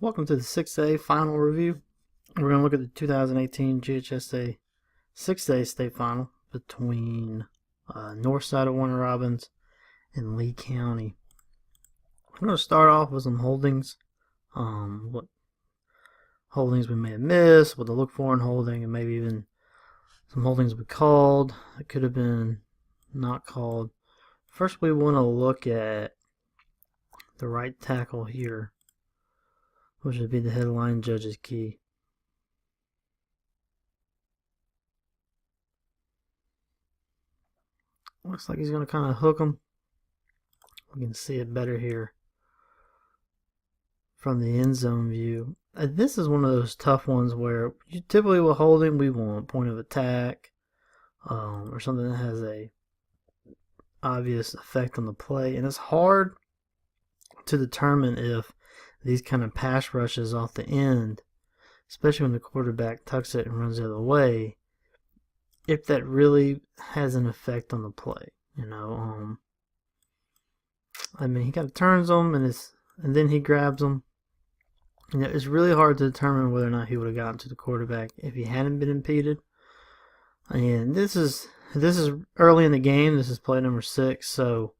Welcome to the 6A final review. We're going to look at the 2018 GHSA 6A state final between north side of Warner Robins and Lee County. I'm going to start off with some holdings. What holdings we may have missed, what to look for in holding, and maybe even some holdings we called that could have been not called. First, we want to look at the right tackle here, which would be the headline judge's key. Looks like he's going to kind of hook him. We can see it better here from the end zone view. This is one of those tough ones where you typically will hold him. We want point of attack or something that has a obvious effect on the play, and it's hard to determine if these kind of pass rushes off the end, especially when the quarterback tucks it and runs the other way, if that really has an effect on the play. I mean, he kind of turns them and then he grabs them. It's really hard to determine whether or not he would have gotten to the quarterback if he hadn't been impeded. And this is early in the game. This is play number 6, so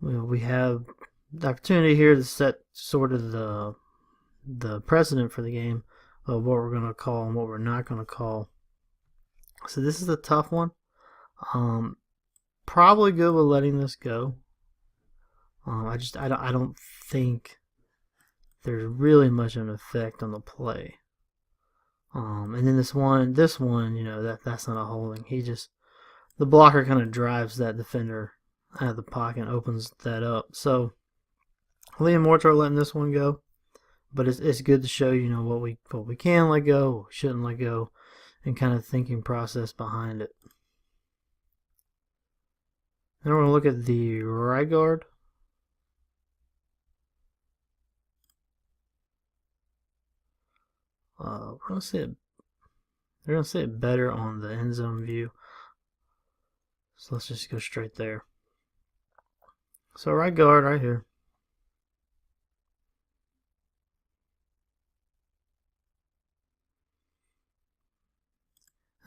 we have the opportunity here to set sort of the precedent for the game of what we're going to call and what we're not going to call. So this is a tough one. Probably good with letting this go. I don't think there's really much of an effect on the play. And then this one, that's not a holding. The blocker kind of drives that defender out of the pocket and opens that up. So I lean more toward letting this one go, but it's good to show what we can let go, what we shouldn't let go, and kind of thinking process behind it. Then we're going to look at the right guard. We're going to see it better on the end zone view. So let's just go straight there. So right guard right here.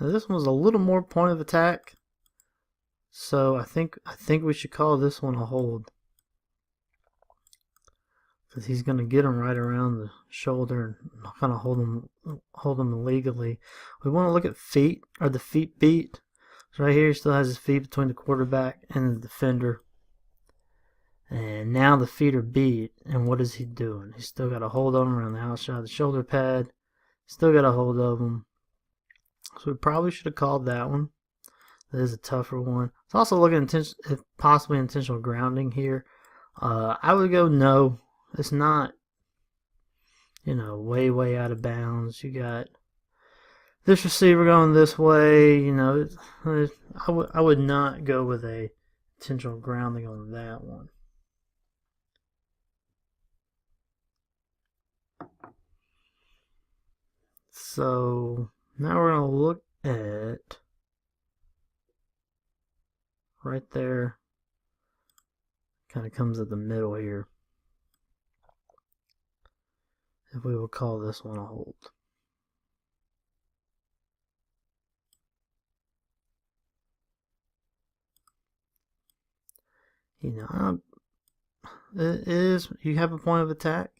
Now this one's a little more point of attack, so I think we should call this one a hold, because he's going to get him right around the shoulder and kind of hold him illegally. We want to look at feet, or the feet beat. So right here he still has his feet between the quarterback and the defender. And now the feet are beat, and what is he doing? He's still got a hold on him around the outside of the shoulder pad. Still got a hold of him. So we probably should have called that one. That is a tougher one. It's also looking at possibly intentional grounding here. I would go no. It's not, way out of bounds. You got this receiver going this way. I would not go with a intentional grounding on that one. So now we're going to look at right there. Kind of comes at the middle here. If we would call this one a hold. It is, you have a point of attack.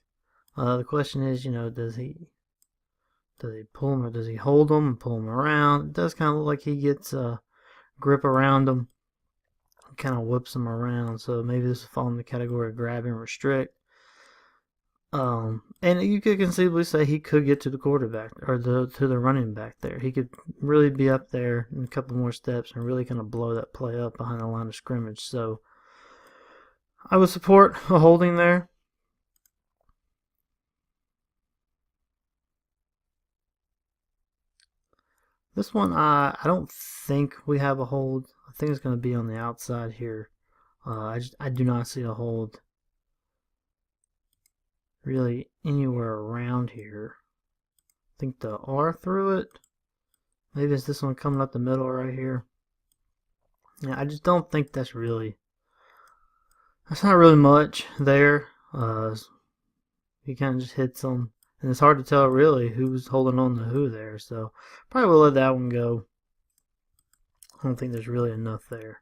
The question is, does he pull him, or does he hold him and pull him around? It does kind of look like he gets a grip around him, kind of whips him around. So maybe this will fall in the category of grab and restrict. And you could conceivably say he could get to the quarterback or to the running back there. He could really be up there in a couple more steps and really kind of blow that play up behind the line of scrimmage. So I would support a holding there. This one, I don't think we have a hold. I think it's going to be on the outside here. I do not see a hold really anywhere around here. I think the R through it. Maybe it's this one coming up the middle right here. Yeah, I just don't think that's not really much there. He kind of just hits them, and it's hard to tell really who's holding on to who there. So probably will let that one go. I don't think there's really enough there.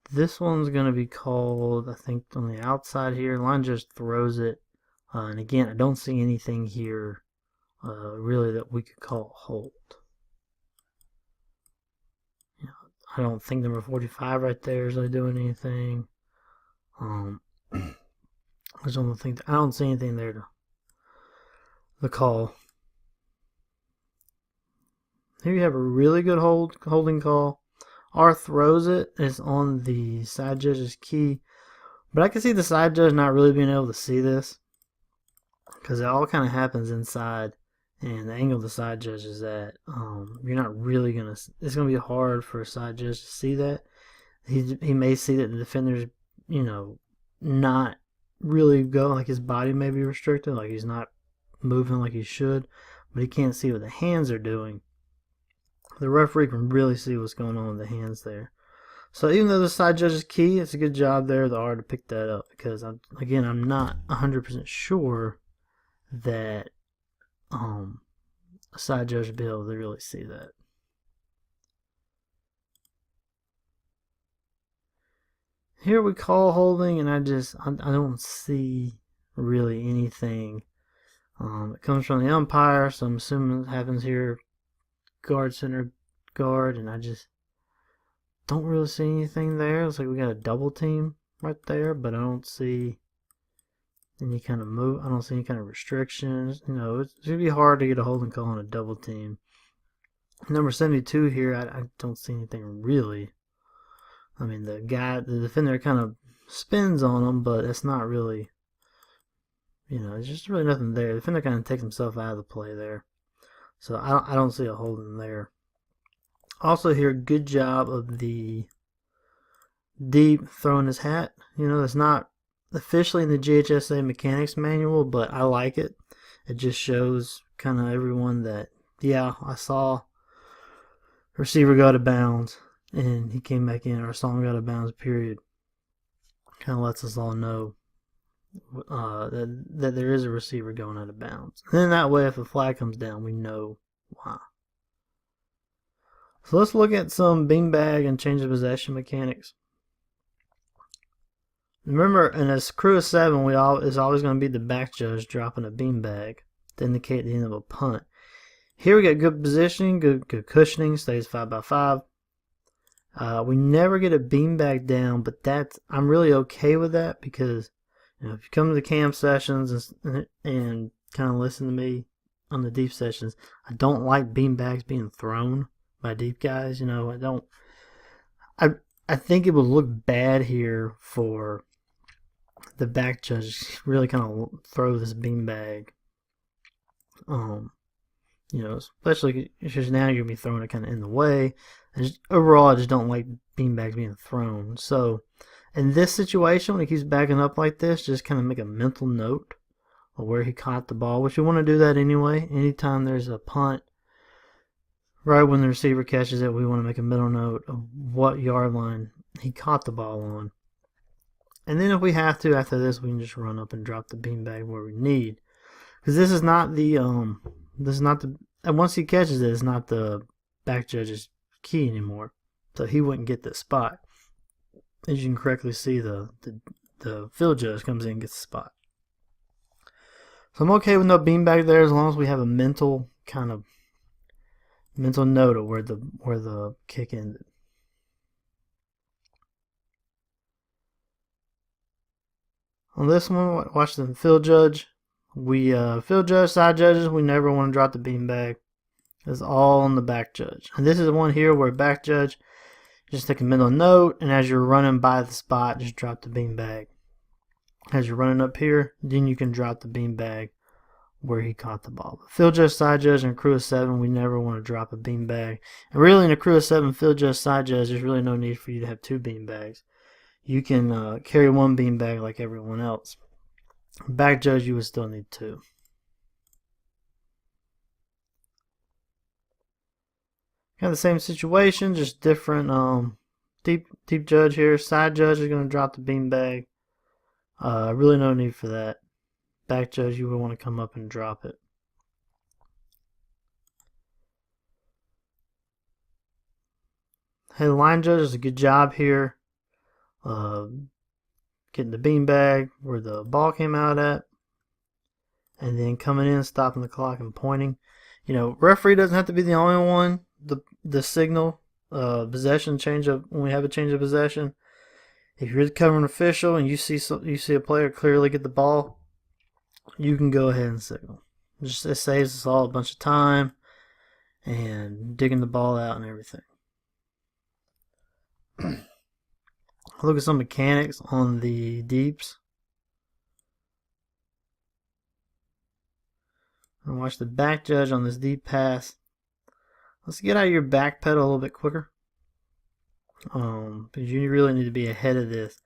This one's going to be called, I think, on the outside here. Line just throws it. And again, I don't see anything here really that we could call hold. You know, I don't think number 45 right there is really doing anything. I don't see anything there to the call. Here you have a really good holding call. R throws it. It's on the side judge's key. But I can see the side judge not really being able to see this, because it all kind of happens inside, and the angle the side judge is at. You're not really going to... It's going to be hard for a side judge to see that. He may see that the defender's, not really going, like his body may be restricted, like he's not moving like he should, but he can't see what the hands are doing. The referee can really see what's going on with the hands there. So even though the side judge is key, it's a good job there, the R, to pick that up, because I'm not 100% sure that a side judge will be able to really see that. Here we call holding, and I don't see really anything. It comes from the umpire, so I'm assuming it happens here. Guard, center, guard, and I just don't really see anything there. It's like we got a double team right there, but I don't see any kind of move. I don't see any kind of restrictions. It's going to be hard to get a holding call on a double team. Number 72 here, I don't see anything really. I mean, the defender kind of spins on him, but it's not really, it's just really nothing there. The defender kind of takes himself out of the play there. So I don't see a holding there. Also here, good job of the deep throwing his hat. It's not officially in the GHSA mechanics manual, but I like it. It just shows kind of everyone that, yeah, I saw receiver go out of bounds and he came back in, or I saw him go out of bounds, period. Kind of lets us all know that there is a receiver going out of bounds. And then that way, if a flag comes down, we know why. So let's look at some beanbag and change of possession mechanics. Remember, in a crew of 7, is always going to be the back judge dropping a beanbag to indicate the end of a punt. Here we got good positioning, good cushioning, stays 5x5. We never get a beanbag down, but I'm really okay with that, because if you come to the cam sessions and kind of listen to me on the deep sessions, I don't like beanbags being thrown by deep guys. I think it would look bad here for the back judge really kind of throw this beanbag. Especially because now you're gonna be throwing it kind of in the way. Overall, I just don't like beanbags being thrown. So in this situation, when he keeps backing up like this, just kind of make a mental note of where he caught the ball, which you want to do that anyway. Anytime there's a punt, right when the receiver catches it, we want to make a mental note of what yard line he caught the ball on. And then if we have to, after this, we can just run up and drop the beanbag where we need. Because this is not the, and once he catches it, it's not the back judge's key anymore. So he wouldn't get this spot. As you can correctly see, the field judge comes in and gets the spot. So I'm okay with no beanbag there, as long as we have a mental note of where the kick ended. On this one, watch the field judge. Field judge, side judges, we never want to drop the beanbag. It's all on the back judge. And this is one here where back judge, just take a mental note, and as you're running by the spot, just drop the beanbag. As you're running up here, then you can drop the beanbag where he caught the ball. But field judge, side judge, and a crew of 7, we never want to drop a beanbag. And really, in a crew of 7, field judge, side judge, there's really no need for you to have 2 beanbags. You can carry 1 beanbag like everyone else. Back judge, you would still need 2. Kind of the same situation, just different deep judge here. Side judge is going to drop the beanbag. Really no need for that. Back judge, you would want to come up and drop it. Hey, the line judge does a good job here. Getting the beanbag where the ball came out at. And then coming in, stopping the clock and pointing. Referee doesn't have to be the only one. The signal, possession change of when we have a change of possession. If you're the covering official and you see a player clearly get the ball, you can go ahead and signal. It saves us all a bunch of time and digging the ball out and everything. Look at some mechanics on the deeps. And watch the back judge on this deep pass. Let's get out of your back pedal a little bit quicker. Because you really need to be ahead of this.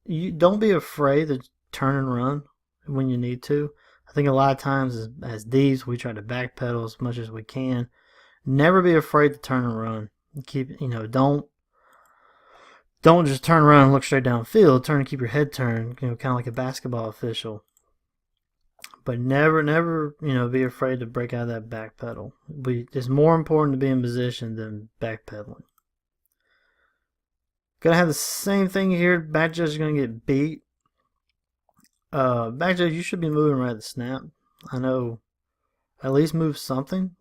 You don't be afraid to turn and run when you need to. I think a lot of times as deeps we try to backpedal as much as we can. Never be afraid to turn and run. Don't just turn around and look straight downfield. Turn and keep your head turned. Kind of like a basketball official. But never, be afraid to break out of that back pedal. It's more important to be in position than backpedaling. Gonna have the same thing here. Back judge is gonna get beat. Back judge, you should be moving right at the snap. I know, at least move something.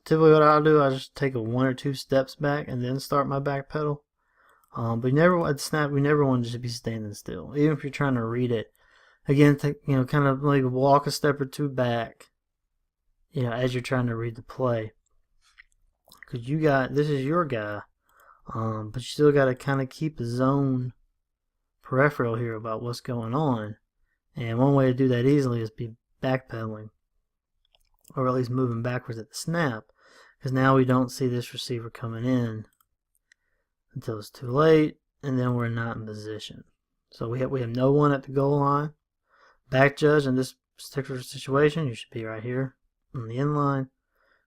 Typically what I'll do, I just take a 1 or 2 steps back and then start my back pedal. But never at the snap. We never want to just be standing still, even if you're trying to read it. Again, kind of like walk a step or 2 back, as you're trying to read the play. Because this is your guy, but you still got to kind of keep the zone peripheral here about what's going on. And one way to do that easily is be backpedaling, or at least moving backwards at the snap. Because now we don't see this receiver coming in until it's too late, and then we're not in position. So we have no one at the goal line. Back judge in this particular situation, you should be right here on the end line.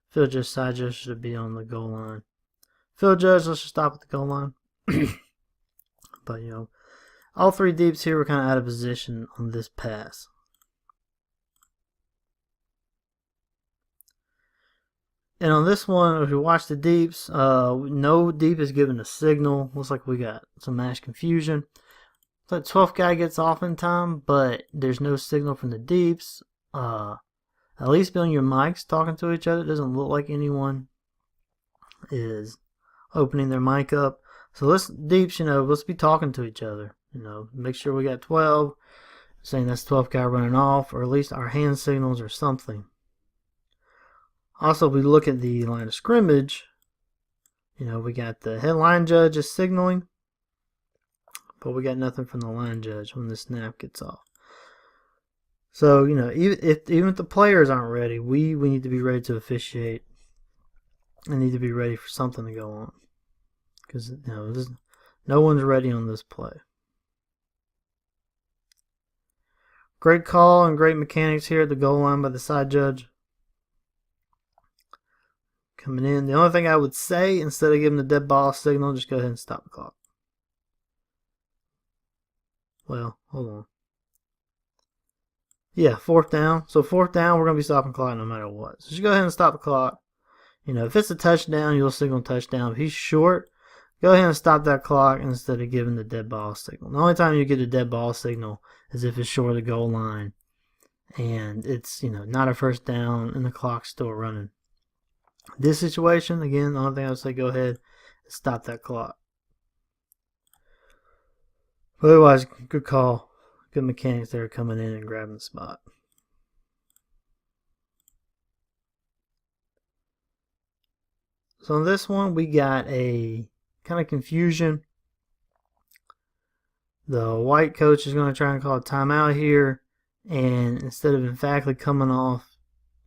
Field judge, side judge should be on the goal line. Field judge, let's just stop at the goal line. But all 3 deeps here were kind of out of position on this pass. And on this one, if you watch the deeps, no deep is given a signal. Looks like we got some match confusion. That 12th guy gets off in time, but there's no signal from the deeps. At least be on your mics talking to each other. It doesn't look like anyone is opening their mic up. So let's be talking to each other. Make sure we got 12, saying that's 12th guy running off, or at least our hand signals or something. Also, if we look at the line of scrimmage, we got the headline judge is signaling. But we got nothing from the line judge when the snap gets off. So, even if the players aren't ready, we need to be ready to officiate and need to be ready for something to go on. Because, no one's ready on this play. Great call and great mechanics here at the goal line by the side judge. Coming in. The only thing I would say, instead of giving the dead ball signal, just go ahead and stop the clock. Well, hold on. Yeah, 4th down. So 4th down, we're going to be stopping the clock no matter what. So just go ahead and stop the clock. If it's a touchdown, you'll signal touchdown. If he's short, go ahead and stop that clock instead of giving the dead ball signal. The only time you get a dead ball signal is if it's short of the goal line and it's, not a 1st down and the clock's still running. This situation, again, the only thing I would say, go ahead and stop that clock. Otherwise, good call. Good mechanics there coming in and grabbing the spot. So on this one, we got a kind of confusion. The white coach is going to try and call a timeout here. And instead of emphatically coming off,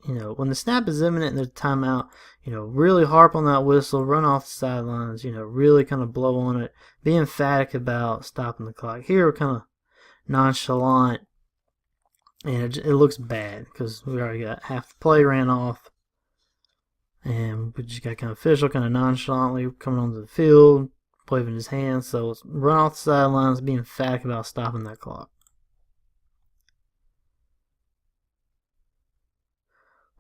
when the snap is imminent and there's a timeout, really harp on that whistle, run off the sidelines, really kind of blow on it. Be emphatic about stopping the clock. Here we're kind of nonchalant, and it looks bad because we already got half the play ran off. And we just got kind of official, kind of nonchalantly coming onto the field, waving his hands. So let's run off the sidelines, being emphatic about stopping that clock.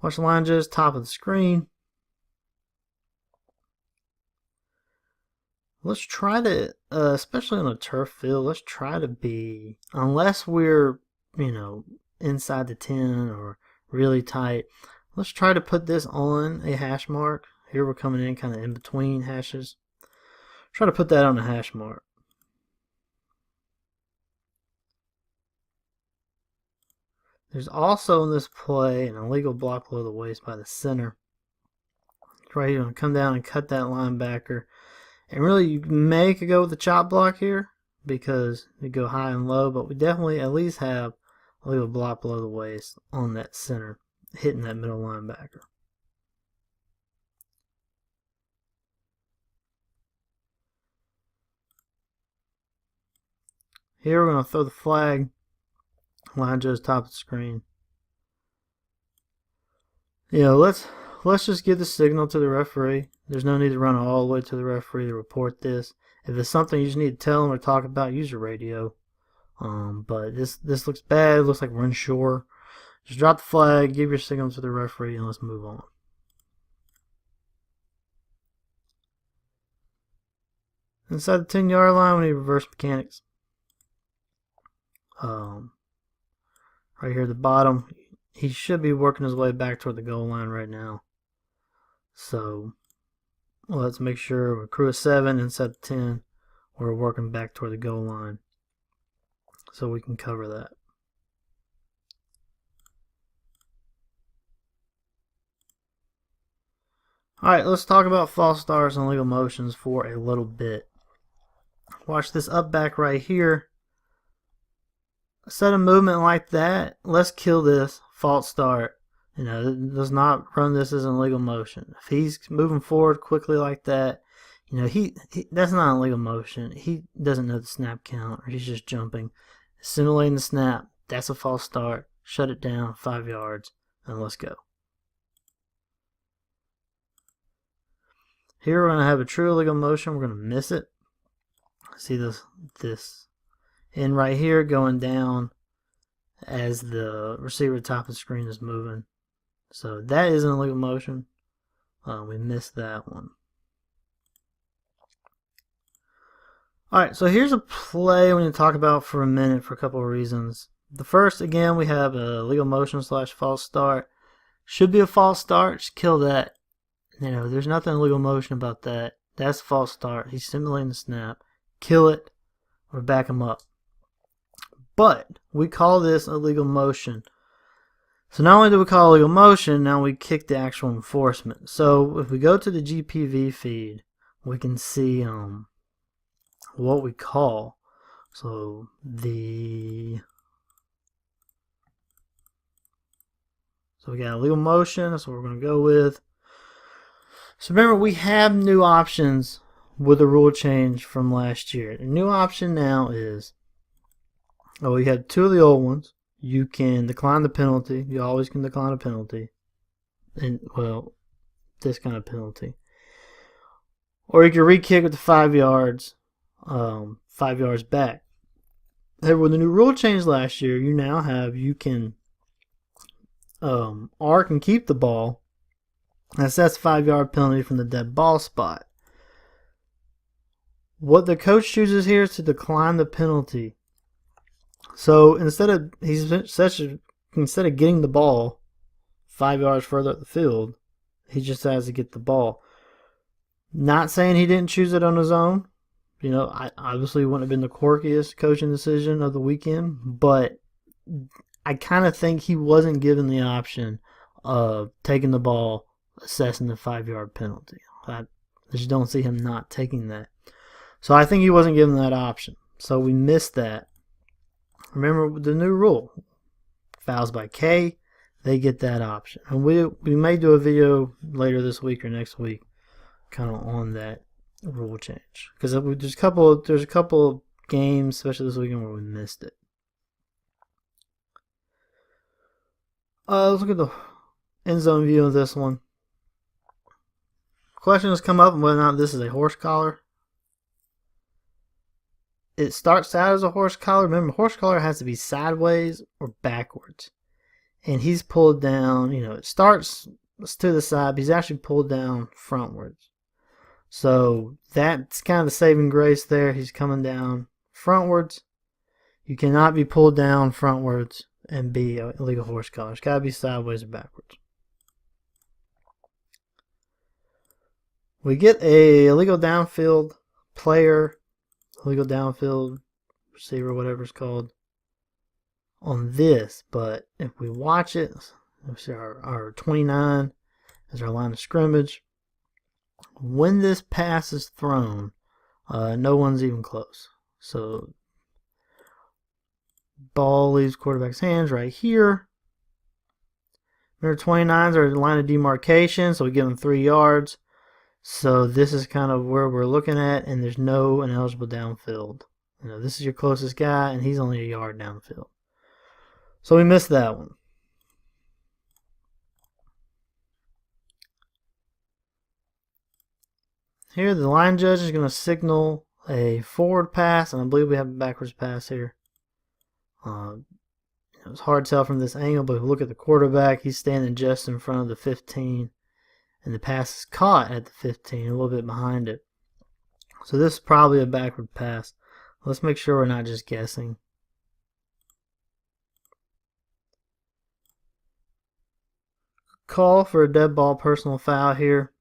Watch the line judge, top of the screen. Let's try to, especially on a turf field, let's try to be, unless we're, inside the 10 or really tight, let's try to put this on a hash mark. Here we're coming in kind of in between hashes. Try to put that on a hash mark. There's also in this play an illegal block below the waist by the center. Right here, going to come down and cut that linebacker. And really, you may could go with the chop block here because we go high and low, but we definitely at least have a illegal block below the waist on that center, hitting that middle linebacker. Here we're going to throw the flag. Line judge top of the screen. Let's just give the signal to the referee. There's no need to run all the way to the referee to report this. If it's something you just need to tell them or talk about, use your radio. But this looks bad. It looks like we're unsure. Just drop the flag, give your signal to the referee, and let's move on. Inside the 10-yard line, we need reverse mechanics. Right here at the bottom, he should be working his way back toward the goal line right now. So let's make sure we're crew of 7 inside the 10. We're working back toward the goal line so we can cover that. Alright, let's talk about false starts and illegal motions for a little bit. Watch this up back right here. A sudden movement like that, let's kill this false start. Does not run this as an illegal motion. If he's moving forward quickly like that, that's not an illegal motion. He doesn't know the snap count, or he's just jumping, simulating the snap. That's a false start. Shut it down, 5 yards, and let's go. Here we're going to have a true illegal motion. We're going to miss it. See this end right here going down as the receiver at the top of the screen is moving. So that is an illegal motion. We missed that one. Alright, so here's a play I'm going to talk about for a minute for a couple of reasons. The first, again, we have a illegal motion / false start. Should be a false start. Just kill that. There's nothing illegal motion about that. That's a false start. He's simulating the snap. Kill it or back him up. But we call this illegal motion. So not only do we call illegal motion, now we kick the actual enforcement. So if we go to the GPV feed, we can see what we call. So we got illegal motion. That's what we're going to go with. So remember, we have new options with the rule change from last year. The new option now is, we had 2 of the old ones. You can decline the penalty. You always can decline a penalty. And, this kind of penalty. Or you can re-kick with the 5 yards, 5 yards back. However, with the new rule change last year, you can arc and keep the ball. That's a 5-yard penalty from the dead ball spot. What the coach chooses here is to decline the penalty. So instead of getting the ball 5 yards further up the field, he just has to get the ball. Not saying he didn't choose it on his own. I obviously wouldn't have been the quirkiest coaching decision of the weekend, but I kind of think he wasn't given the option of taking the ball, assessing the 5-yard penalty. I just don't see him not taking that. So I think he wasn't given that option. So we missed that. Remember the new rule. Fouls by K, they get that option. And we may do a video later this week or next week kind of on that rule change. Because there's a couple of games, especially this weekend, where we missed it. Let's look at the end zone view of this one. question has come up on whether or not this is a horse collar. It starts out as a horse collar. Remember, horse collar has to be sideways or backwards. And he's pulled down, it starts to the side, but he's actually pulled down frontwards. So that's kind of the saving grace there. He's coming down frontwards. You cannot be pulled down frontwards and be an illegal horse collar. It's got to be sideways or backwards. We get a illegal downfield player, illegal downfield receiver, whatever it's called, on this. But if we watch it, let's see, our 29 is our line of scrimmage. When this pass is thrown, no one's even close. So ball leaves quarterback's hands right here. Remember, 29s are the line of demarcation, so we give them 3 yards. So this is kind of where we're looking at, and there's no ineligible downfield. This is your closest guy, and he's only a yard downfield. So we missed that one. Here, the line judge is going to signal a forward pass, and I believe we have a backwards pass here. It's hard to tell from this angle, but if you look at the quarterback, he's standing just in front of the 15. And the pass is caught at the 15, a little bit behind it. So this is probably a backward pass. Let's make sure we're not just guessing. Call for a dead ball personal foul here.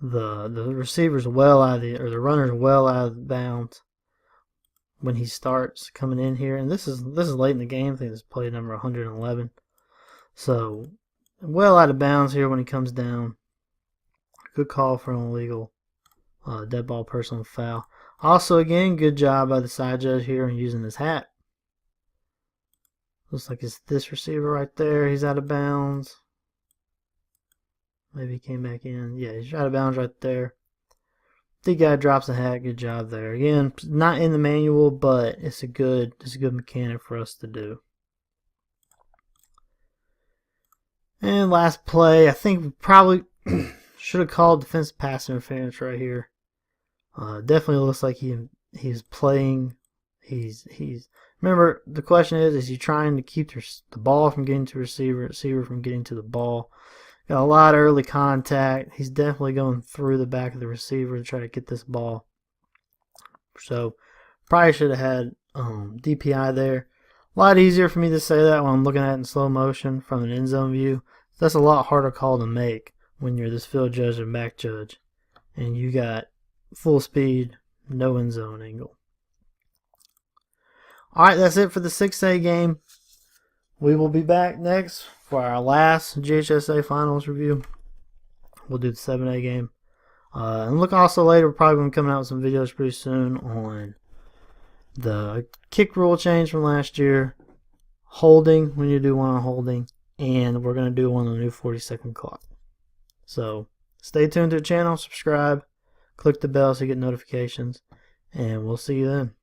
The receiver's well out of the runner's well out of bounds when he starts coming in here. And this is late in the game. I think this is play number 111. So well out of bounds here when he comes down. Good call for an illegal dead ball personal foul. Also, again, good job by the side judge here in using his hat. Looks like it's this receiver right there. He's out of bounds. Maybe he came back in. Yeah, he's out of bounds right there. The guy drops a hat. Good job there. Again, not in the manual, but it's a good mechanic for us to do. And last play, I think we probably should have called defensive pass interference right here. Definitely looks like he's playing. He's. Remember, the question is he trying to keep the ball from getting to receiver from getting to the ball? Got a lot of early contact. He's definitely going through the back of the receiver to try to get this ball. So probably should have had DPI there. A lot easier for me to say that when I'm looking at it in slow motion from an end zone view. That's a lot harder call to make when you're this field judge and back judge, and you got full speed, no end zone angle. Alright, that's it for the 6A game. We will be back next for our last GHSA finals review. We'll do the 7A game. And look also later, we're probably going to be coming out with some videos pretty soon on the kick rule change from last year, holding, we need to do one on holding, and we're going to do one on the new 40-second clock. So stay tuned to the channel, subscribe, click the bell so you get notifications, and we'll see you then.